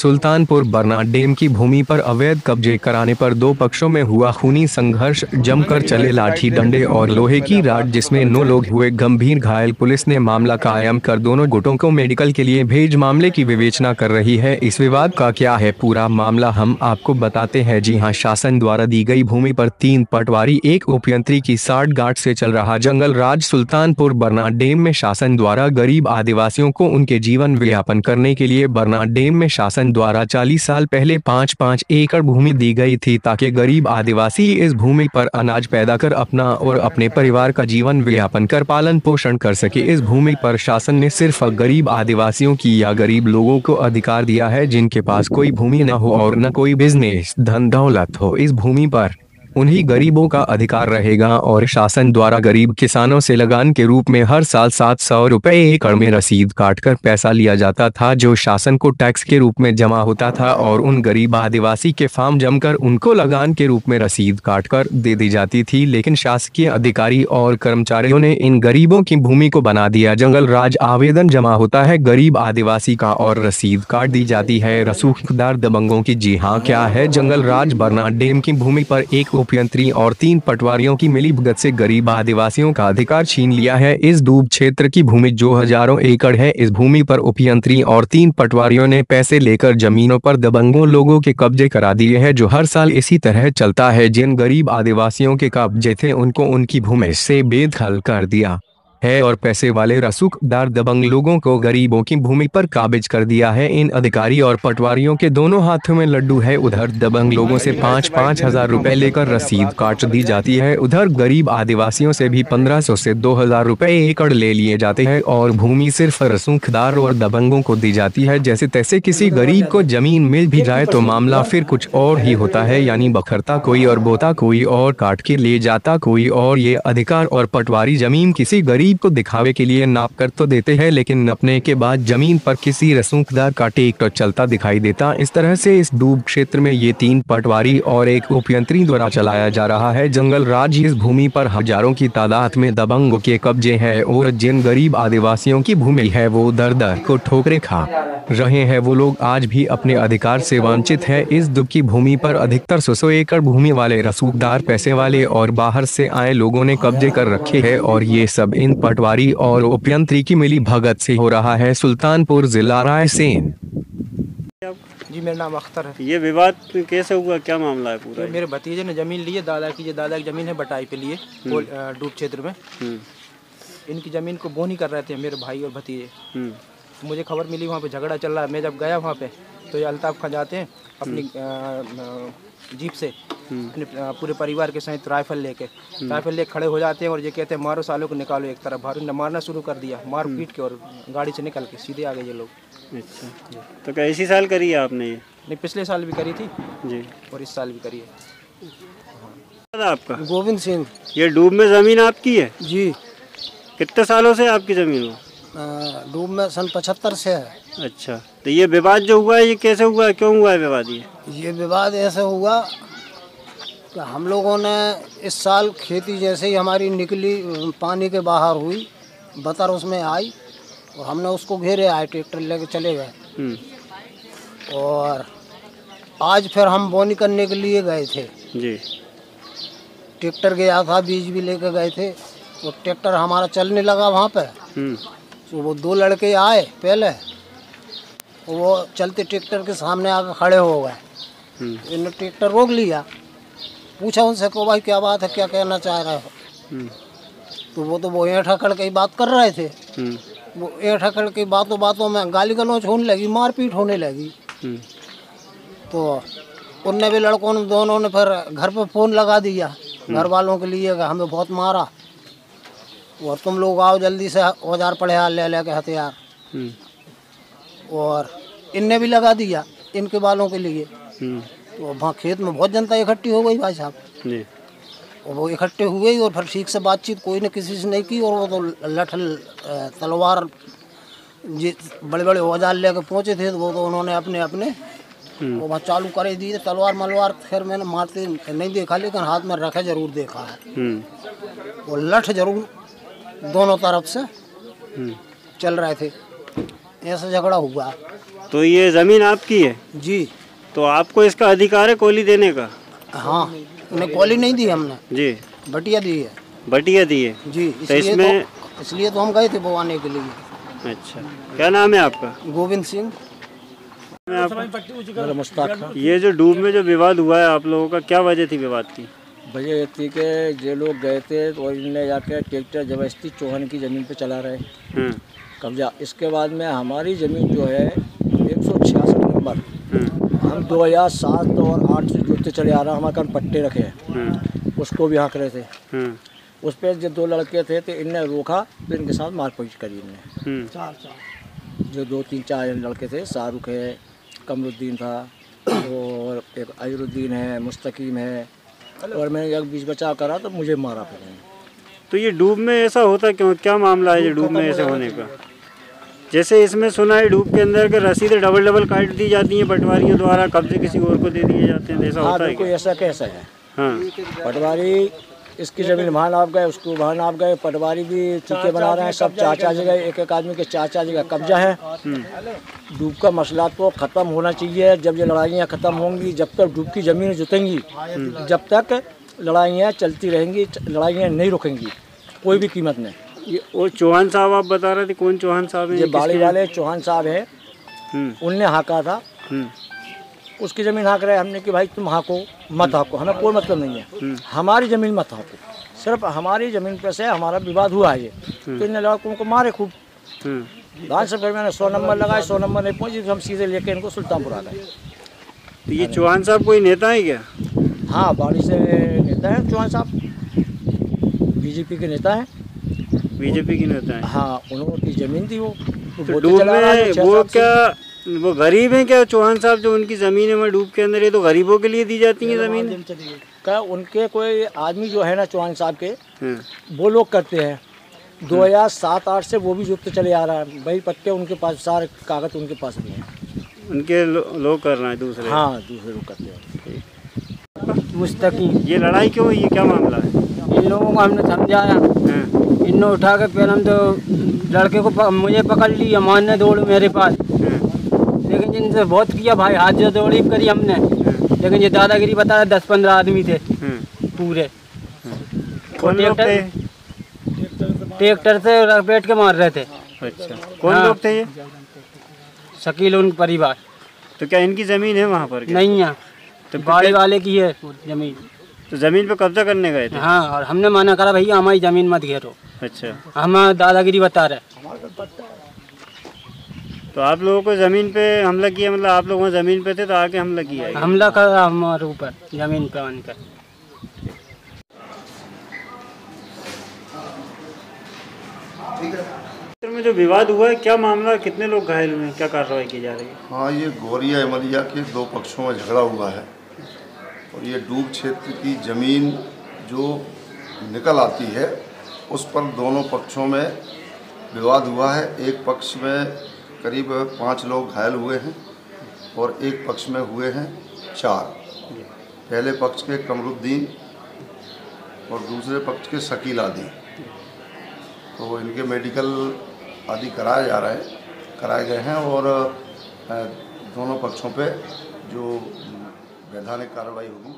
सुल्तानपुर बरना dam की भूमि पर अवैध कब्जे कराने पर दो पक्षों में हुआ खूनी संघर्ष, जमकर चले लाठी डंडे और लोहे की राड, जिसमें 9 लोग हुए गंभीर घायल। पुलिस ने मामला कायम कर दोनों गुटों को मेडिकल के लिए भेज मामले की विवेचना कर रही है। इस विवाद का क्या है पूरा मामला, हम आपको बताते हैं। जी हां, शासन द्वारा दी गई भूमि पर 3 पटवारी एक उपयंत्री की साठगांठ से चल रहा जंगल राज। सुल्तानपुर बरना डैम में शासन द्वारा गरीब आदिवासियों को उनके जीवन व्यापन करने के लिए बरना डैम में शासन द्वारा 40 साल पहले 5-5 एकड़ भूमि दी गई थी, ताकि गरीब आदिवासी इस भूमि पर अनाज पैदा कर अपना और अपने परिवार का जीवन व्यापन कर पालन पोषण कर सके। इस भूमि पर शासन ने सिर्फ गरीब आदिवासियों की या गरीब लोगों को अधिकार दिया है जिनके पास कोई भूमि न हो और न कोई बिजनेस धन दौलत हो। इस भूमि पर उन्हीं गरीबों का अधिकार रहेगा और शासन द्वारा गरीब किसानों से लगान के रूप में हर साल 700 रुपए एकड़ में रसीद काटकर पैसा लिया जाता था, जो शासन को टैक्स के रूप में जमा होता था और उन गरीब आदिवासी के फार्म जमकर उनको लगान के रूप में रसीद काटकर दे दी जाती थी। लेकिन शासकीय अधिकारी और कर्मचारियों ने इन गरीबों की भूमि को बना दिया जंगल राज। आवेदन जमा होता है गरीब आदिवासी का और रसीद काट दी जाती है रसूखदार दबंगों की। जी हाँ, क्या है जंगल राज? बरना डैम की भूमि पर एक उपयंत्री और 3 पटवारियों की मिलीभगत से गरीब आदिवासियों का अधिकार छीन लिया है। इस डूब क्षेत्र की भूमि जो हजारों एकड़ है, इस भूमि पर उपयंत्री और 3 पटवारियों ने पैसे लेकर जमीनों पर दबंगों लोगों के कब्जे करा दिए हैं, जो हर साल इसी तरह चलता है। जिन गरीब आदिवासियों के कब्जे थे उनको उनकी भूमि से बेदखल कर दिया है और पैसे वाले रसूखदार दबंग लोगों को गरीबों की भूमि पर काबिज कर दिया है। इन अधिकारी और पटवारियों के दोनों हाथों में लड्डू है। उधर दबंग लोगों से 5-5 हजार रुपए लेकर रसीद काट दी जाती है, उधर गरीब आदिवासियों से भी 1500 से 2000 रुपए एकड़ ले लिए जाते हैं और भूमि सिर्फ रसूखदार और दबंगों को दी जाती है। जैसे तैसे किसी गरीब को जमीन मिल भी जाए तो मामला फिर कुछ और ही होता है, यानी बखरता कोई और बोता कोई और, काट के ले जाता कोई और। ये अधिकार और पटवारी जमीन किसी गरीब को दिखावे के लिए नाप कर तो देते हैं, लेकिन नपने के बाद जमीन पर किसी रसूखदार का ट्रैक्टर चलता दिखाई देता। इस तरह से इस डूब क्षेत्र में ये 3 पटवारी और एक उपयंत्री द्वारा चलाया जा रहा है जंगल राज। इस भूमि पर हजारों की तादाद में दबंगों के कब्जे हैं और जिन गरीब आदिवासियों की भूमि है वो दर-दर को ठोकरें खा रहे हैं, वो लोग आज भी अपने अधिकार से वंचित है। इस डूब की भूमि पर अधिकतर 100 एकड़ भूमि वाले रसूखदार, पैसे वाले और बाहर से आए लोगों ने कब्जे कर रखे हैं और ये सब इन पटवारी और उपयंत्री की मिली भगत से हो रहा है। सुल्तानपुर जिला रायसेन। जी, मेरा नाम अख्तर है। ये विवाद कैसे हुआ, क्या मामला है पूरा? मेरे भतीजे ने जमीन ली है, दादा की जमीन है बटाई पे लिए डूब क्षेत्र में। इनकी जमीन को बोनी कर रहे थे मेरे भाई और भतीजे। मुझे खबर मिली वहाँ पे झगड़ा चल रहा है। मैं जब गया वहाँ पे तो ये अल्ताफ खां जाते हैं अपनी जीप से अपने पूरे परिवार के सहित राइफल लेके खड़े हो जाते हैं और ये कहते हैं मारो सालों को निकालो एक तरफ। भारू ने मारना शुरू कर दिया, मार पीट के, और गाड़ी से निकल के सीधे आ गए ये लोग। अच्छा, तो क्या इसी साल करी है आपने ये? नहीं, पिछले साल भी करी थी जी और इस साल भी करी है। आपका गोविंद सिंह। ये डूब में जमीन आपकी है? जी। कितने सालों से आपकी जमीन हो? डूब में सन 75 से है। अच्छा, तो ये विवाद जो हुआ है ये कैसे हुआ है, क्यों हुआ है विवाद? ये विवाद ऐसे हुआ कि हम लोगों ने इस साल खेती जैसे ही हमारी निकली पानी के बाहर हुई, बतर उसमें आई और हमने उसको घेरे आए, ट्रैक्टर लेके चले गए। और आज फिर हम बोनी करने के लिए गए थे जी। ट्रैक्टर गया था, बीज भी लेके गए थे और ट्रैक्टर हमारा चलने लगा वहाँ पे। तो वो 2 लड़के आए पहले, वो चलते ट्रैक्टर के सामने आकर खड़े हो गए। इन्होंने ट्रैक्टर रोक लिया, पूछा उनसे को भाई क्या बात है, क्या कहना चाह रहे हो? तो वो ऐठा खड़ के बात कर रहे थे। वो ऐठा खड़ के बातों में गाली गलौज होने लगी, मारपीट होने लगी। तो उनने भी लड़कों ने दोनों ने फिर घर पे फ़ोन लगा दिया घर वालों के लिए कि हमें बहुत मारा और तुम लोग आओ जल्दी से औजार पड़े ले के हथियार। और इनने भी लगा दिया इनके वालों के लिए। तो वहाँ खेत में बहुत जनता इकट्ठी हो गई भाई साहब जी। और वो इकट्ठे हुए और फिर ठीक से बातचीत कोई ने किसी से नहीं की और वो तो लठ तलवार बड़े बड़े औजार लेके पहुँचे थे। तो वो तो उन्होंने अपने वो वहाँ चालू कर दिए तलवार मलवार। खैर मैंने मारते नहीं देखा, लेकिन हाथ में रखे जरूर देखा है। वो लठ जरूर दोनों तरफ से चल रहे थे, ऐसा झगड़ा हुआ। तो ये ज़मीन आपकी है? जी। तो आपको इसका अधिकार है कोली देने का? हाँ, उन्हें कॉली नहीं दी हमने जी, बटिया दी है। बटिया दी है जी, तो इसमें इसलिए तो हम गए थे बोवाने के लिए। अच्छा, क्या नाम है आपका? गोविंद सिंह। मुश्ताक। ये जो डूब में जो विवाद हुआ है आप लोगों का, क्या वजह थी विवाद की? वजह ये थी कि ये लोग गए थे तो इनने जाके ट्रैक्टर जबरदस्ती चौहान की ज़मीन पे चला रहे कब्जा। इसके बाद में हमारी ज़मीन जो है 166 नंबर, हम 2007 और 8 से जुड़ते चले आ रहा, हमारे कान पट्टे रखे हैं, उसको भी हाँक रहे थे। उस पर जो 2 लड़के थे तो इनने रोका, फिर इनके साथ मारपीट करी इनने। जो 2-3-4 लड़के थे, शाहरुख है, कमरुद्दीन था और एक अजरुद्दीन है, मुस्तकीम है, और मैंने एक बीच बचाव करा तो मुझे मारा फिर। तो ये डूब में ऐसा होता क्यों, क्या मामला है ये डूब में ऐसे होने का? जैसे इसमें सुना है डूब के अंदर के रसीदें डबल काट दी जाती हैं पटवारियों द्वारा, कब्जे किसी और को दे दिए जाते हैं, ऐसा होता है? कोई ऐसा कैसा है? हाँ, पटवारी इसकी ज़मीन वहाँ नाप गए, उसको वहाँ नाप गए, पटवारी भी चीखे बना रहे हैं, सब 4 जगह, एक आदमी के 4 जगह कब्जा है। डूब का मसला तो ख़त्म होना चाहिए। जब ये लड़ाइयाँ ख़त्म होंगी, जब तक डूब की ज़मीन जुतेंगी, जब तक लड़ाइयाँ चलती रहेंगी, लड़ाइयाँ नहीं रुकेंगी कोई भी कीमत में। ये वो चौहान साहब आप बता रहे थे, कौन चौहान साहब है? ये बाड़ी वाले चौहान साहब हैं, उनने हाँका था, उसकी ज़मीन हाँक रहे। हमने कि भाई तुम हाँको मत हाँको, हमें कोई मतलब नहीं है, हमारी ज़मीन मत हाँको, सिर्फ हमारी ज़मीन पे से हमारा विवाद हुआ है ये। तो इन लड़कों को मारे खूब। गाँव से फिर मैंने 100 नंबर लगाए, 100 नंबर नहीं पहुँची तो हम सीधे लेके इनको सुल्तानपुर आ गए। तो ये चौहान साहब कोई नेता है क्या? हाँ, बाड़ी से नेता है चौहान साहब, बीजेपी के नेता हैं। बीजेपी की नेता है? हाँ, उन्होंने ज़मीन थी वो। तो डूब में वो क्या, वो गरीब हैं क्या चौहान साहब, जो उनकी ज़मीन है वहाँ डूब के अंदर, ये तो गरीबों के लिए दी जाती है ज़मीन? क्या उनके कोई आदमी जो है ना चौहान साहब के, वो लोग करते हैं 2007-8 से, वो भी जुटते चले आ रहा है। भाई पट्टे उनके पास, सारे कागज उनके पास भी हैं, उनके लोग कर रहे हैं दूसरे? हाँ, दूसरे लोग करते हैं। मुस्तकीम। ये लड़ाई क्यों हुई, ये क्या मामला है? इन लोगों को हमने समझाया, इन्होंने उठा के फिर हम तो लड़के को मुझे पकड़ लिया, मारने दौड़ मेरे पास, लेकिन जिनसे बहुत किया भाई, हाथ जो दौड़ी करी हमने, लेकिन ये दादागिरी बता रहे 10-15 आदमी थे पूरे। कौन लोग थे? ट्रैक्टर से बैठ के मार रहे थे। अच्छा, कौन लोग थे ये? शकील उनका परिवार। तो क्या इनकी ज़मीन है वहाँ पर? नहीं है, तो बाड़ी वाले की है जमीन। तो ज़मीन पे कब्जा करने गए थे? हाँ, और हमने मना करा भैया हमारी ज़मीन मत घेरो। अच्छा, हम दादागिरी बता रहे। तो आप लोगों को ज़मीन पे हमला किया, मतलब आप लोग वहाँ ज़मीन पे थे तो आके हमला किया है? हमला करा हमारे ऊपर ज़मीन पे आनकर। में जो विवाद हुआ है, क्या मामला, कितने लोग घायल हुए हैं, क्या कार्रवाई की जा रही है? हाँ, ये गोरिया एमलिया के 2 पक्षों में झगड़ा हुआ है और ये डूब क्षेत्र की ज़मीन जो निकल आती है उस पर दोनों पक्षों में विवाद हुआ है। एक पक्ष में करीब 5 लोग घायल हुए हैं और एक पक्ष में हुए हैं 4। पहले पक्ष के कमरुद्दीन और दूसरे पक्ष के शकील आदि। तो इनके मेडिकल आदि कराए गए हैं और दोनों पक्षों पे जो वैधानिक कार्रवाई होगी